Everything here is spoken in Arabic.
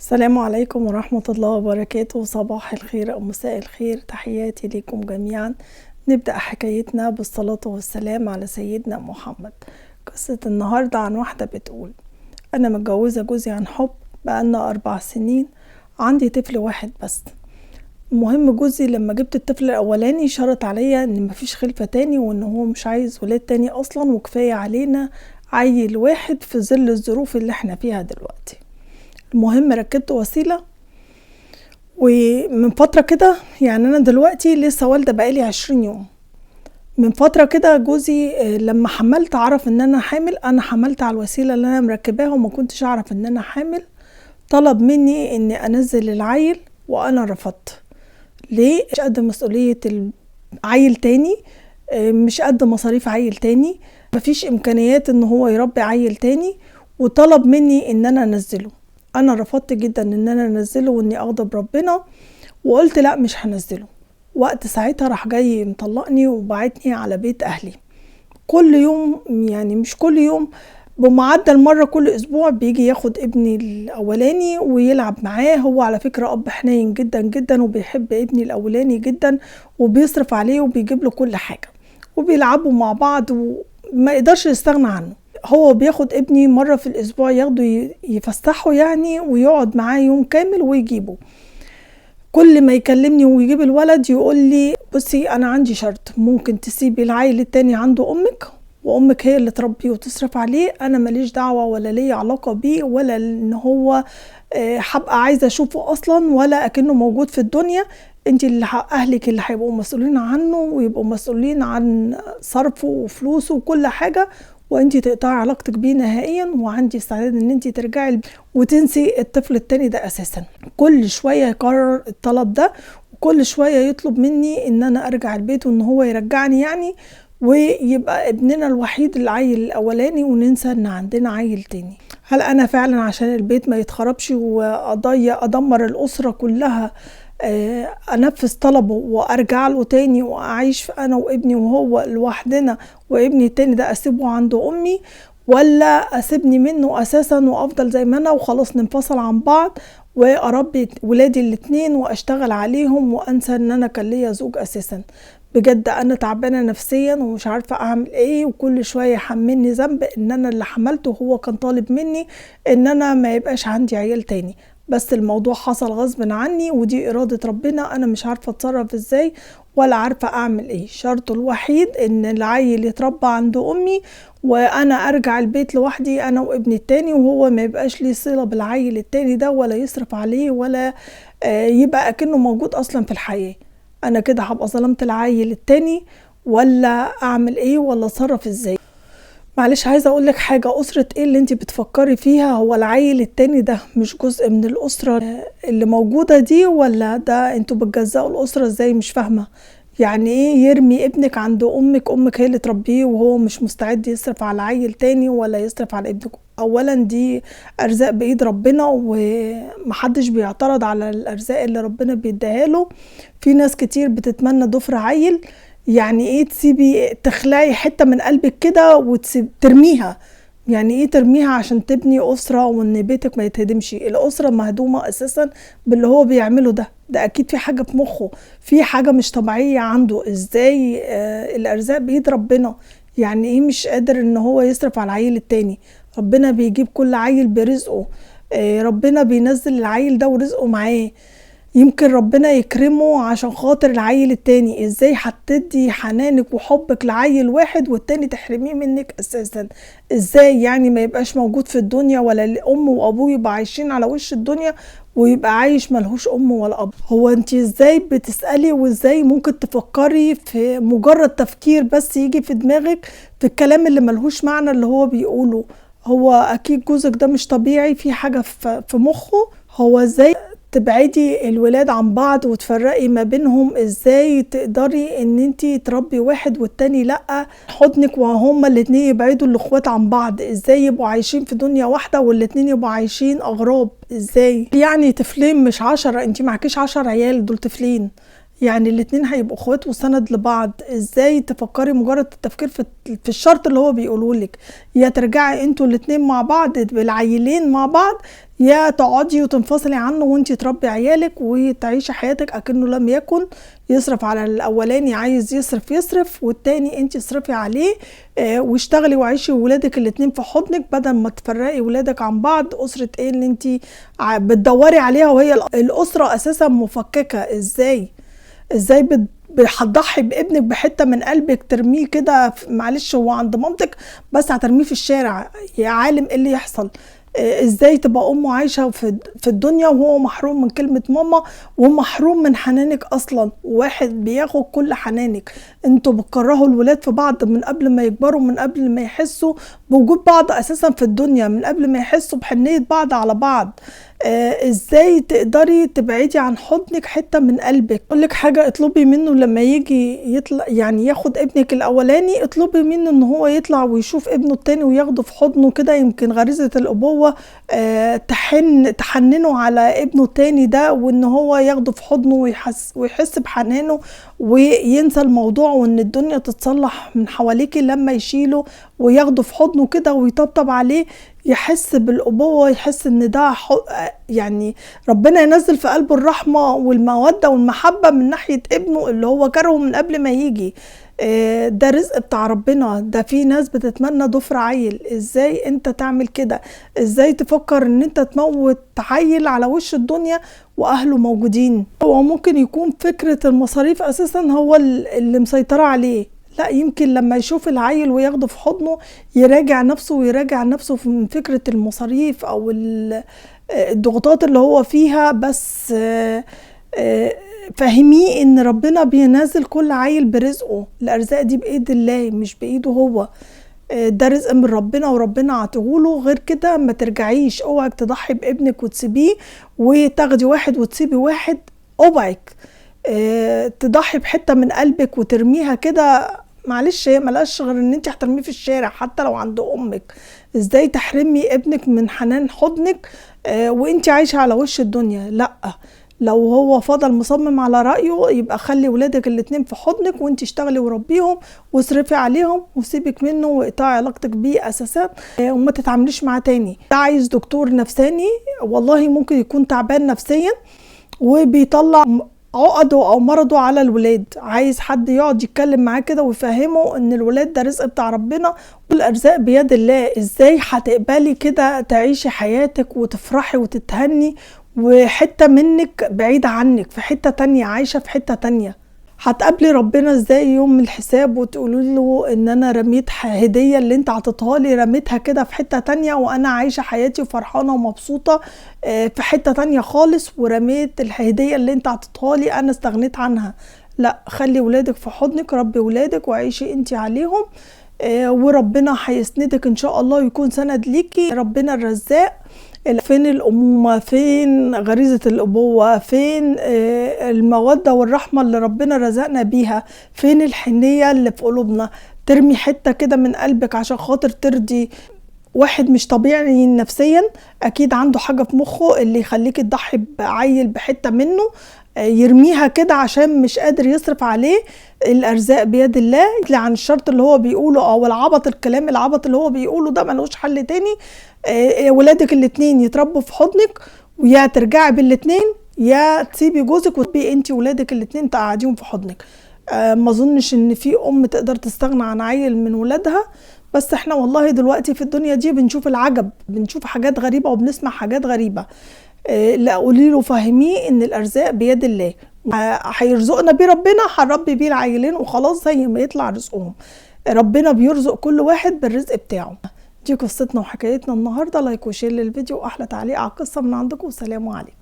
السلام عليكم ورحمة الله وبركاته. صباح الخير أو مساء الخير، تحياتي لكم جميعا. نبدأ حكايتنا بالصلاة والسلام على سيدنا محمد. قصة النهاردة عن واحدة بتقول: أنا متجوزة جوزي عن حب بقالنا 4 سنين، عندي طفل واحد بس. المهم جوزي لما جبت الطفل الأولاني شرط عليا إن مفيش خلفة تاني، وإن هو مش عايز ولاد تاني أصلا، وكفاية علينا عيل واحد في ظل الظروف اللي احنا فيها دلوقتي. المهم ركبت وسيلة، ومن فترة كده، يعني أنا دلوقتي لسه والدة بقالي 20 يوم. من فترة كده جوزي لما حملت عرف ان انا حامل. انا حملت على الوسيلة اللي انا مركباها وما كنتش اعرف ان انا حامل. طلب مني اني انزل العيل وانا رفضت. ليه؟ مش قد مسؤولية العيل تاني، مش قد مصاريف عيل تاني، مفيش امكانيات ان هو يربي عيل تاني، وطلب مني ان انا انزله. انا رفضت جدا ان انا انزله واني اغضب ربنا، وقلت لا مش هنزله. وقت ساعتها راح جاي مطلقني وبعتني على بيت اهلي. كل يوم، يعني مش كل يوم، بمعدل مرة كل اسبوع بيجي ياخد ابني الاولاني ويلعب معاه. هو على فكرة اب حنين جدا جدا، وبيحب ابني الاولاني جدا، وبيصرف عليه وبيجيب له كل حاجة، وبيلعبوا مع بعض وما يقدرش يستغنى عنه. هو بياخد ابني مرة في الاسبوع، ياخده يفسحه يعني، ويقعد معاه يوم كامل ويجيبه. كل ما يكلمني ويجيب الولد يقول لي: بصي انا عندي شرط، ممكن تسيبي العيل التاني عنده امك، وامك هي اللي تربيه وتصرف عليه، انا ماليش دعوة ولا لي علاقة بيه، ولا ان هو هبقى عايزة اشوفه اصلا، ولا اكنه موجود في الدنيا. انت اللي اهلك اللي هيبقوا مسؤولين عنه، ويبقوا مسؤولين عن صرفه وفلوسه وكل حاجة، وانت تقطعي علاقتك بيه نهائيا، وعندي استعداد ان انت ترجعي وتنسي الطفل التاني ده اساسا. كل شوية يكرر الطلب ده، وكل شوية يطلب مني ان انا ارجع البيت وان هو يرجعني يعني، ويبقى ابننا الوحيد العيل الاولاني، وننسى ان عندنا عيل تاني. هل انا فعلا عشان البيت ما يتخربش ادمر الاسرة كلها انفذ طلبه وارجع له تاني واعيش انا وابني وهو لوحدنا، وابني التاني ده اسيبه عند امي، ولا اسيبني منه اساسا وافضل زي ما انا وخلاص ننفصل عن بعض، واربي ولادي الاتنين واشتغل عليهم وانسى ان انا كان ليا زوج اساسا؟ بجد انا تعبانه نفسيا ومش عارفه اعمل ايه، وكل شويه يحملني ذنب ان انا اللي حملته، وهو كان طالب مني ان انا ما يبقاش عندي عيال تاني. بس الموضوع حصل غصب عني، ودي إرادة ربنا، أنا مش عارفة أتصرف إزاي ولا عارفة أعمل إيه. شرطه الوحيد إن العيل يتربى عند أمي، وأنا أرجع البيت لوحدي أنا وابني التاني، وهو ما يبقاش ليه صلة بالعيل التاني ده، ولا يصرف عليه، ولا يبقى أكنه موجود أصلا في الحياة. أنا كده هبقى ظلمت العيل التاني، ولا أعمل إيه، ولا أتصرف إزاي؟ معلش عايزة اقولك حاجة، اسرة ايه اللي انتي بتفكري فيها؟ هو العيل التاني ده مش جزء من الاسرة اللي موجودة دي، ولا ده انتوا بتجزأوا الاسرة ازاي؟ مش فاهمة. يعني ايه يرمي ابنك عند امك هي اللي تربيه، وهو مش مستعد يصرف على عيل تاني ولا يصرف على ابنك؟ اولا دي ارزاق بايد ربنا، ومحدش بيعترض على الارزاق اللي ربنا بيديها له. في ناس كتير بتتمنى ضفر عيل. يعني ايه تسيبي تخلعي حتة من قلبك كده وترميها؟ يعني ايه ترميها عشان تبني اسرة وان بيتك ما يتهدمش؟ الاسرة مهدومة اساسا باللي هو بيعمله ده اكيد في حاجة في مخه، في حاجة مش طبيعية عنده. ازاي الارزاق بيد ربنا؟ يعني ايه مش قادر ان هو يصرف على العيل التاني؟ ربنا بيجيب كل عيل برزقه، ربنا بينزل العيل ده ورزقه معاه. يمكن ربنا يكرمه عشان خاطر العيل التاني. ازاي هتدي حنانك وحبك لعيل واحد والتاني تحرميه منك اساسا؟ ازاي يعني ما يبقاش موجود في الدنيا، ولا الام وابوه يبقى عايشين على وش الدنيا ويبقى عايش ملهوش ام ولا اب؟ هو انت ازاي بتسألي؟ وازاي ممكن تفكري في مجرد تفكير بس يجي في دماغك في الكلام اللي ملهوش معنى اللي هو بيقوله؟ هو اكيد جوزك ده مش طبيعي، في حاجة في مخه. هو ازاي تبعدي الولاد عن بعض وتفرقي ما بينهم؟ ازاي تقدري ان انتي تربي واحد والتاني لأ حضنك، وهما الاتنين يبعدوا الاخوات عن بعض؟ ازاي يبقوا عايشين في دنيا واحدة والاتنين يبقوا عايشين اغراب؟ ازاي يعني طفلين مش 10؟ انتي معكيش 10 عيال، دول طفلين، يعني الاتنين هيبقوا اخوات وسند لبعض. ازاي تفكري مجرد التفكير في الشرط اللي هو بيقولولك؟ يا ترجعي انتوا الاتنين مع بعض بالعيلين مع بعض، يا تقعدي وتنفصلي عنه وانتي تربي عيالك وتعيشي حياتك اكنه لم يكن، يصرف على الاولاني عايز يصرف والتاني انتي اصرفي عليه، واشتغلي وعيشي ولادك الاتنين في حضنك بدل ما تفرقي ولادك عن بعض. اسرة ايه اللي انتي بتدوري عليها وهي الاسرة اساسا مفككة؟ ازاي هتضحي بابنك بحته من قلبك ترميه كده؟ معلش هو عند مامتك بس هترميه في الشارع، يا عالم ايه اللي يحصل؟ ازاي تبقى امه عايشه في الدنيا وهو محروم من كلمه ماما ومحروم من حنانك اصلا، واحد بياخد كل حنانك. انتوا بتكرهوا الولاد في بعض من قبل ما يكبروا، من قبل ما يحسوا بوجود بعض اساسا في الدنيا، من قبل ما يحسوا بحنيه بعض على بعض. ازاي تقدري تبعدي عن حضنك حته من قلبك؟ اقول لك حاجه، اطلبي منه لما يجي يطلع يعني ياخد ابنك الاولاني، اطلبي منه ان هو يطلع ويشوف ابنه التاني وياخده في حضنه كده، يمكن غريزه الابوه تحننه على ابنه التاني ده، وان هو ياخده في حضنه ويحس بحنانه وينسى الموضوع، وان الدنيا تتصلح من حواليكي لما يشيله وياخده في حضنه كده ويطبطب عليه، يحس بالأبوة، يحس ان ده يعني ربنا ينزل في قلبه الرحمة والمودة والمحبة من ناحية ابنه اللي هو كرهه من قبل ما يجي. ده رزق بتاع ربنا، ده في ناس بتتمنى ضفر عيل. ازاي انت تعمل كده؟ ازاي تفكر ان انت تموت عيل على وش الدنيا واهله موجودين؟ هو ممكن يكون فكرة المصاريف اساسا هو اللي مسيطرة عليه. لا، يمكن لما يشوف العيل وياخده في حضنه يراجع نفسه من فكرة المصاريف او الضغوطات اللي هو فيها. بس فهميه ان ربنا بينزل كل عيل برزقه، الارزاق دي بايد الله مش بايده هو، ده رزق من ربنا وربنا عطيهوله. غير كده ما ترجعيش، اوعك تضحي بابنك وتسيبيه وتاخدي واحد وتسيبي واحد، اوعك تضحي بحته من قلبك وترميها كده. معلش هي ملهاش غير ان انت هترميه في الشارع حتى لو عند امك. ازاي تحرمي ابنك من حنان حضنك وانت عايشه على وش الدنيا؟ لا، لو هو فضل مصمم على رأيه يبقى خلي ولادك الاتنين في حضنك وانت اشتغلي وربيهم واصرفي عليهم وسيبك منه واقطعي علاقتك بيه اساسا وما تتعامليش معاه تاني. ده عايز دكتور نفساني، والله ممكن يكون تعبان نفسيا وبيطلع عقده او مرضه على الولاد، عايز حد يقعد يتكلم معاه كده ويفهمه ان الولاد ده رزق بتاع ربنا والارزاق بيد الله. ازاي هتقبلي كده تعيشي حياتك وتفرحي وتتهني وحتة منك بعيدة عنك في حتة تانية، عايشة في حتة تانية؟ هتقابلي ربنا ازاي يوم الحساب وتقولي له ان انا رميت هدية اللي انت عطيتها لي، رميتها كده في حتة تانية وانا عايشة حياتي وفرحانة ومبسوطة في حتة تانية خالص، ورميت الهدية اللي انت عطيتها لي انا استغنيت عنها؟ لا، خلي ولادك في حضنك، ربي ولادك وعيشي انت عليهم، وربنا هيسندك ان شاء الله ويكون سند ليكي. ربنا الرزاق. فين الأمومة؟ فين غريزة الأبوة؟ فين المودة والرحمة اللي ربنا رزقنا بيها؟ فين الحنية اللي في قلوبنا؟ ترمي حتة كده من قلبك عشان خاطر ترضي واحد مش طبيعي نفسيا، أكيد عنده حاجة في مخه اللي يخليك تضحي بعيل بحتة منه، يرميها كده عشان مش قادر يصرف عليه. الارزاق بيد الله. عن الشرط اللي هو بيقوله او الكلام العبط اللي هو بيقوله ده ملوش حل تاني. ولادك الاتنين يتربوا في حضنك، ويا ترجعي بالاتنين يا تسيبي جوزك وتبقي انتي ولادك الاتنين تقعديهم في حضنك. ما اظنش ان في ام تقدر تستغنى عن عيل من ولادها، بس احنا والله دلوقتي في الدنيا دي بنشوف العجب، بنشوف حاجات غريبة وبنسمع حاجات غريبة. لا، قولي له فهميه ان الارزاق بيد الله، هيرزقنا بيه ربنا، هنربي بيه العيلين وخلاص زي ما يطلع رزقهم. ربنا بيرزق كل واحد بالرزق بتاعه. دي قصتنا وحكايتنا النهارده. لايك وشير للفيديو واحلى تعليق على القصه من عندكم، والسلام عليكم.